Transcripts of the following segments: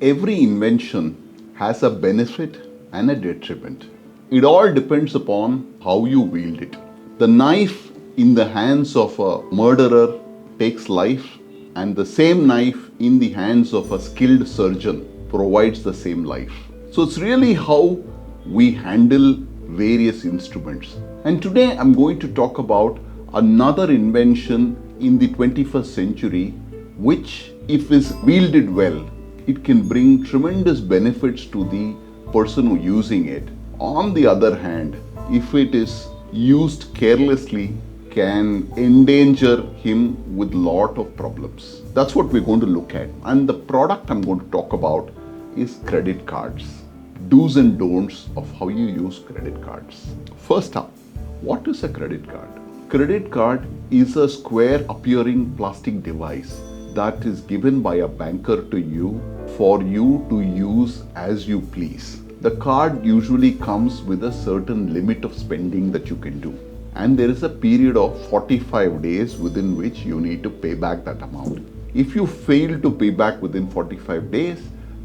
Every invention has a benefit and a detriment. It all depends upon how you wield it. The knife in the hands of a murderer takes life, and the same knife in the hands of a skilled surgeon provides the same life. So it's really how we handle various instruments. And today I'm going to talk about another invention in the 21st century, which, if is wielded well, it can bring tremendous benefits to the person who using it. On the other hand, if it is used carelessly, can endanger him with lot of problems. That's what we're going to look at. And the product I'm going to talk about is credit cards. Do's and don'ts of how you use credit cards. First up, what is a credit card? Credit card is a square appearing plastic device that is given by a banker to you for you to use as you please. The card usually comes with a certain limit of spending that you can do. And there is a period of 45 days within which you need to pay back that amount. If you fail to pay back within 45 days,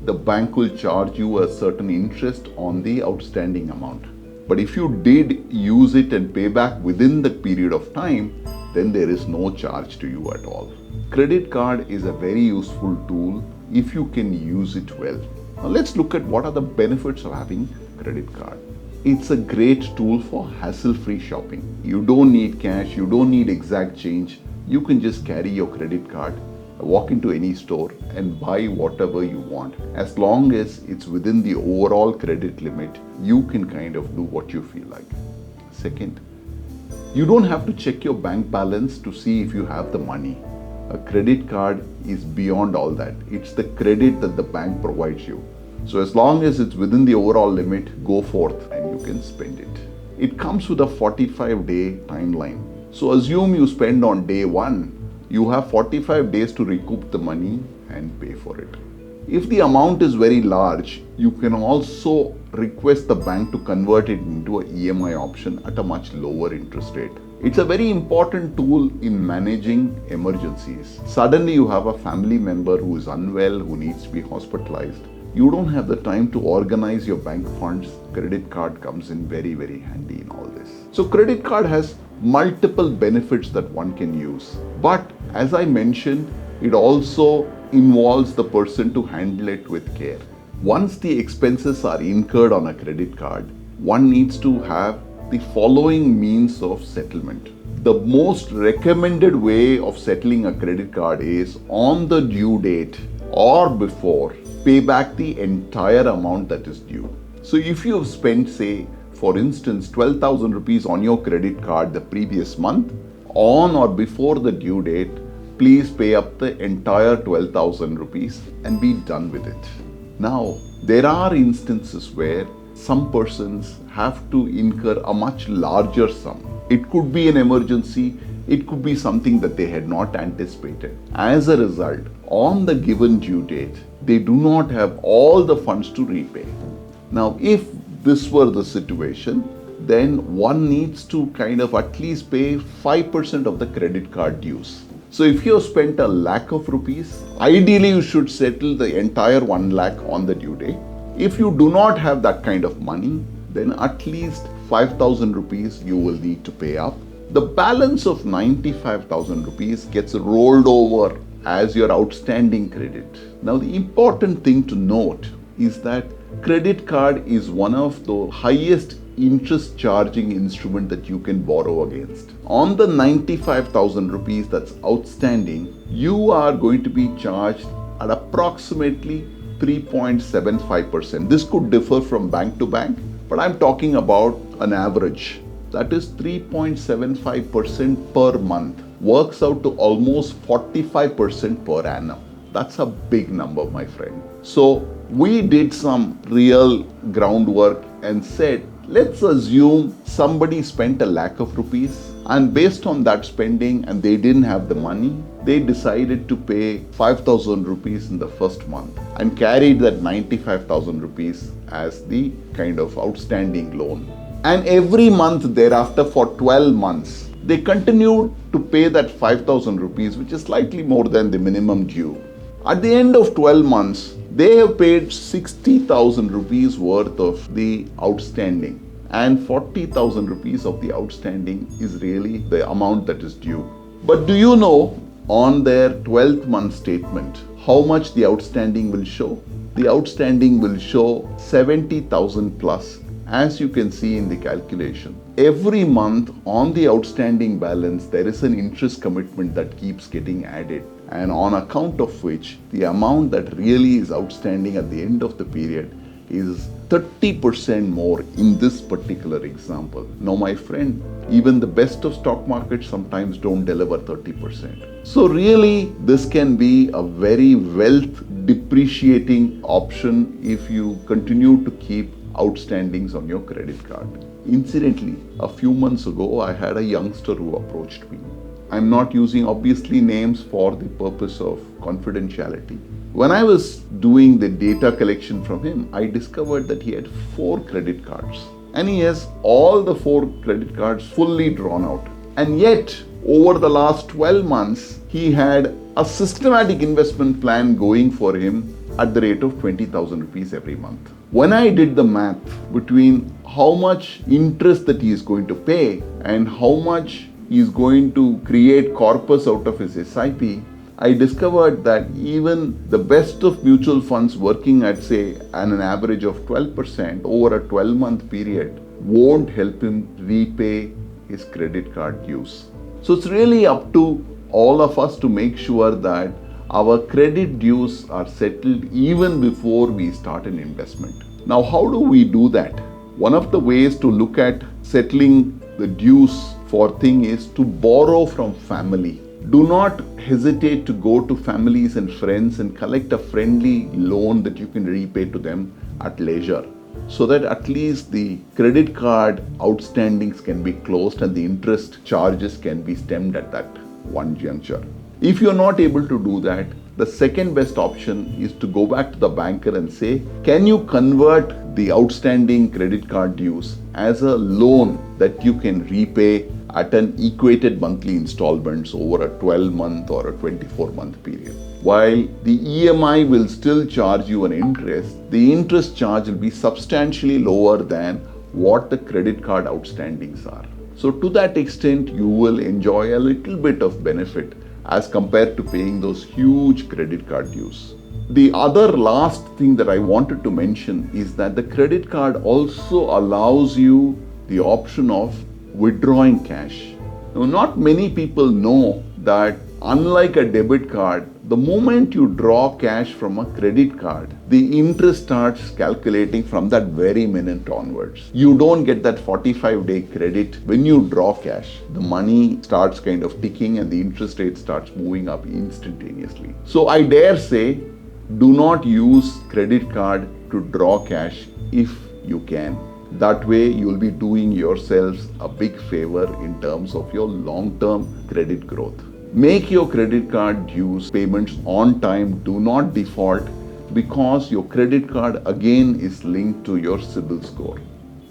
the bank will charge you a certain interest on the outstanding amount. But if you did use it and pay back within that period of time, then there is no charge to you at all. Credit card is a very useful tool if you can use it well. Now let's look at what are the benefits of having credit card. It's a great tool for hassle-free shopping. You don't need cash, you don't need exact change. You can just carry your credit card, walk into any store and buy whatever you want. As long as it's within the overall credit limit, you can kind of do what you feel like. Second, you don't have to check your bank balance to see if you have the money. A credit card is beyond all that. It's the credit that the bank provides you. So as long as it's within the overall limit, go forth and you can spend it. It comes with a 45-day timeline. So assume you spend on day 1, you have 45 days to recoup the money and pay for it. If the amount is very large, you can also request the bank to convert it into an EMI option at a much lower interest rate. It's a very important tool in managing emergencies. Suddenly you have a family member who is unwell, who needs to be hospitalized. You don't have the time to organize your bank funds. Credit card comes in very, very handy in all this. So credit card has multiple benefits that one can use. But as I mentioned, it also involves the person to handle it with care. Once the expenses are incurred on a credit card, one needs to have the following means of settlement. The most recommended way of settling a credit card is on the due date or before, pay back the entire amount that is due. So if you have spent, say, for instance, 12,000 rupees on your credit card the previous month, on or before the due date, please pay up the entire 12,000 rupees and be done with it. Now, there are instances where some persons have to incur a much larger sum. It could be an emergency, it could be something that they had not anticipated. As a result, on the given due date, they do not have all the funds to repay. Now, if this were the situation, then one needs to kind of at least pay 5% of the credit card dues. So if you have spent a lakh of rupees, ideally you should settle the entire 1 lakh on the due date. If you do not have that kind of money, then at least 5,000 rupees you will need to pay up. The balance of 95,000 rupees gets rolled over as your outstanding credit. Now the important thing to note is that credit card is one of the highest interest charging instrument that you can borrow against. On the 95,000 rupees that's outstanding, you are going to be charged at approximately 3.75%. This could differ from bank to bank, but I'm talking about an average. That is 3.75% per month. Works out to almost 45% per annum. That's a big number, my friend. So we did some real groundwork and said, let's assume somebody spent a lakh of rupees, and based on that spending and they didn't have the money, they decided to pay 5,000 rupees in the first month and carried that 95,000 rupees as the kind of outstanding loan. And every month thereafter for 12 months, they continued to pay that 5,000 rupees, which is slightly more than the minimum due, At the end of 12 months, they have paid 60,000 rupees worth of the outstanding, and 40,000 rupees of the outstanding is really the amount that is due. But do you know on their 12th month statement how much the outstanding will show? The outstanding will show 70,000 plus, as you can see in the calculation. Every month on the outstanding balance, there is an interest commitment that keeps getting added, and on account of which the amount that really is outstanding at the end of the period is 30% more in this particular example. Now, my friend, even the best of stock markets sometimes don't deliver 30%. So really, this can be a very wealth depreciating option if you continue to keep outstandings on your credit card. Incidentally, a few months ago, I had a youngster who approached me. I'm not using obviously names for the purpose of confidentiality. When I was doing the data collection from him, I discovered that he had 4 credit cards. And he has all the 4 credit cards fully drawn out. And yet, over the last 12 months, he had a systematic investment plan going for him at the rate of 20,000 rupees every month. When I did the math between how much interest that he is going to pay and how much he is going to create corpus out of his SIP, I discovered that even the best of mutual funds working at, say, an average of 12% over a 12-month period won't help him repay his credit card dues. So it's really up to all of us to make sure that our credit dues are settled even before we start an investment. Now, how do we do that? One of the ways to look at settling the dues for things is to borrow from family. Do not hesitate to go to families and friends and collect a friendly loan that you can repay to them at leisure, so that at least the credit card outstandings can be closed and the interest charges can be stemmed at that one juncture. If you're not able to do that, the second best option is to go back to the banker and say, can you convert the outstanding credit card dues as a loan that you can repay at an equated monthly installments over a 12-month or a 24-month period. While the EMI will still charge you an interest, the interest charge will be substantially lower than what the credit card outstandings are. So to that extent, you will enjoy a little bit of benefit as compared to paying those huge credit card dues. The other last thing that I wanted to mention is that the credit card also allows you the option of withdrawing cash. Now, not many people know that unlike a debit card, the moment you draw cash from a credit card, the interest starts calculating from that very minute onwards. You don't get that 45-day credit when you draw cash. The money starts kind of ticking and the interest rate starts moving up instantaneously. So I dare say, do not use credit card to draw cash if you can. That way, you will be doing yourselves a big favor in terms of your long-term credit growth. Make your credit card dues payments on time. Do not default, because your credit card again is linked to your CIBIL score.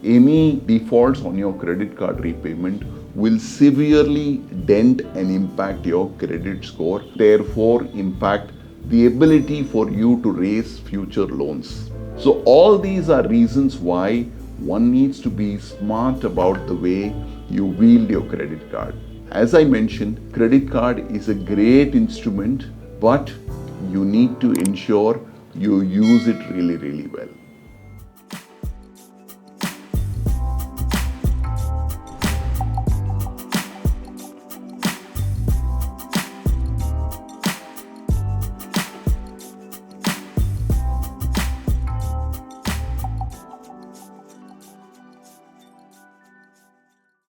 Any defaults on your credit card repayment will severely dent and impact your credit score, therefore impact the ability for you to raise future loans. So all these are reasons why one needs to be smart about the way you wield your credit card. As I mentioned, credit card is a great instrument, but you need to ensure you use it really, really well.